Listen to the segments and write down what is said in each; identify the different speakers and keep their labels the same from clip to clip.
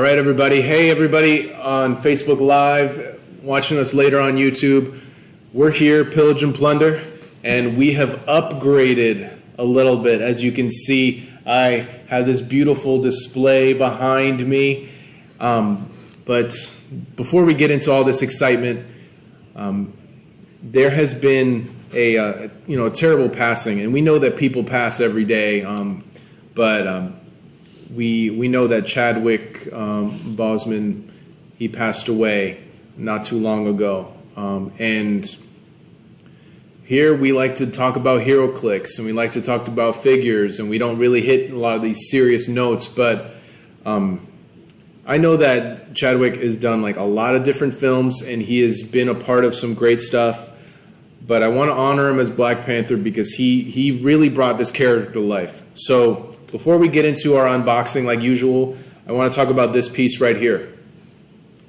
Speaker 1: right, everybody. Hey, everybody on Facebook Live, watching us later on YouTube. We're here, Pillage and Plunder, and we have upgraded a little bit. As you can see, I have this beautiful display behind me. But before we get into all this excitement, there has been a terrible passing, and we know that people pass every day. We know that Chadwick Boseman, he passed away not too long ago, and here we like to talk about Heroclix, and we like to talk about figures, and we don't really hit a lot of these serious notes, but I know that Chadwick has done like a lot of different films, and he has been a part of some great stuff, but I want to honor him as Black Panther because he really brought this character to life. So before we get into our unboxing like usual, I want to talk about this piece right here,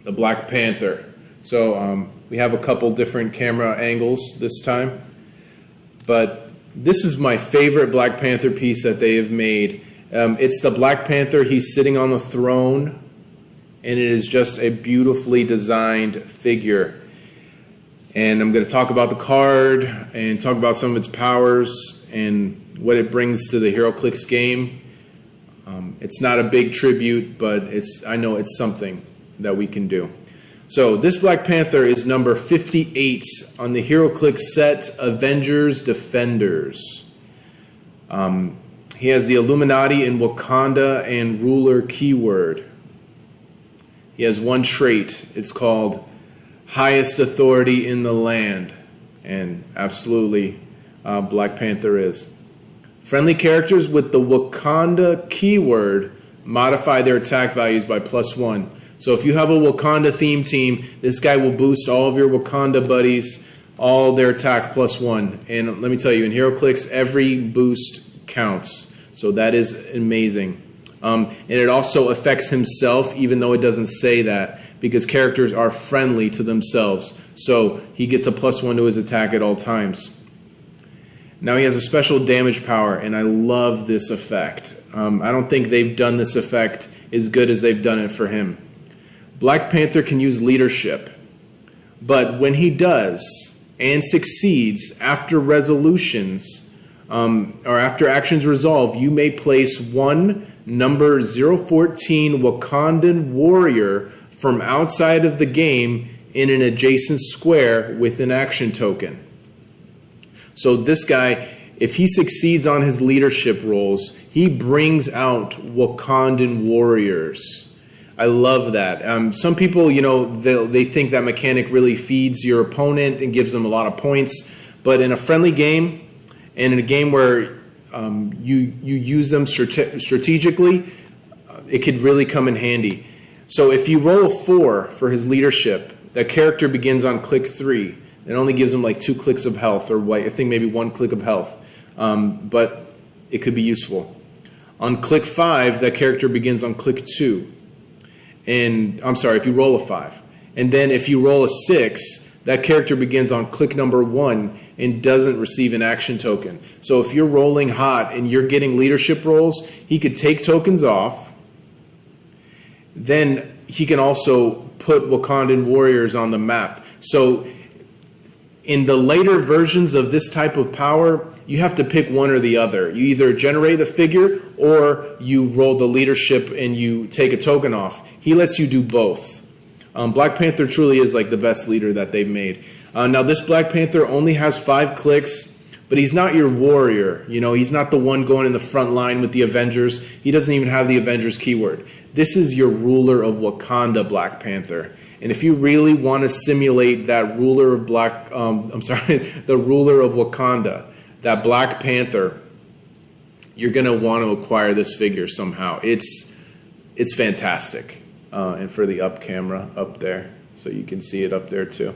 Speaker 1: the Black Panther. So we have a couple different camera angles this time, but this is my favorite Black Panther piece that they have made. It's the Black Panther. He's sitting on the throne, and it is just a beautifully designed figure. And I'm going to talk about the card and talk about some of its powers and what it brings to the Heroclix game. It's not a big tribute, but I know it's something that we can do. So this Black Panther is number 58 on the Heroclix set, Avengers Defenders. He has the Illuminati and Wakanda and ruler keyword. He has one trait. It's called highest authority in the land. And absolutely, Black Panther is. Friendly characters with the Wakanda keyword modify their attack values by +1. So if you have a Wakanda theme team, this guy will boost all of your Wakanda buddies, all their attack +1. And let me tell you, in Heroclix, every boost counts. So that is amazing. And it also affects himself, even though it doesn't say that, because characters are friendly to themselves. So he gets a +1 to his attack at all times. Now he has a special damage power, and I love this effect. I don't think they've done this effect as good as they've done it for him. Black Panther can use leadership, but when he does and succeeds after resolutions or after actions resolve, you may place one number 014 Wakandan warrior from outside of the game in an adjacent square with an action token. So this guy, if he succeeds on his leadership roles, he brings out Wakandan warriors. I love that. Some people, they think that mechanic really feeds your opponent and gives them a lot of points. But in a friendly game, and in a game where you use them strategically, it could really come in handy. So if you roll a 4 for his leadership, that character begins on click 3. It only gives him like 2 clicks of health, or I think maybe 1 click of health. But it could be useful. On click 5, that character begins on click 2. And I'm sorry, if you roll a 5. And then if you roll a 6, that character begins on click number 1 and doesn't receive an action token. So if you're rolling hot and you're getting leadership rolls, he could take tokens off. Then he can also put Wakandan warriors on the map. So in the later versions of this type of power, you have to pick one or the other. You either generate the figure or you roll the leadership and you take a token off. He lets you do both. Black Panther truly is like the best leader that they've made. Now this Black Panther only has 5 clicks, but he's not your warrior. He's not the one going in the front line with the Avengers. He doesn't even have the Avengers keyword. This is your ruler of Wakanda, Black Panther. And if you really want to simulate that ruler of the ruler of Wakanda, that Black Panther, you're going to want to acquire this figure somehow. It's fantastic. And for the up camera up there, so you can see it up there too.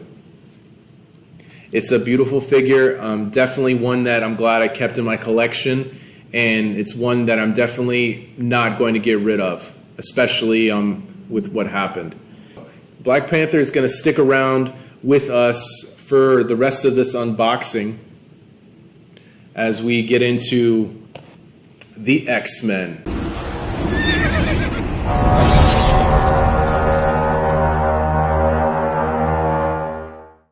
Speaker 1: It's a beautiful figure, definitely one that I'm glad I kept in my collection, and it's one that I'm definitely not going to get rid of, especially with what happened. Black Panther is going to stick around with us for the rest of this unboxing as we get into the X-Men.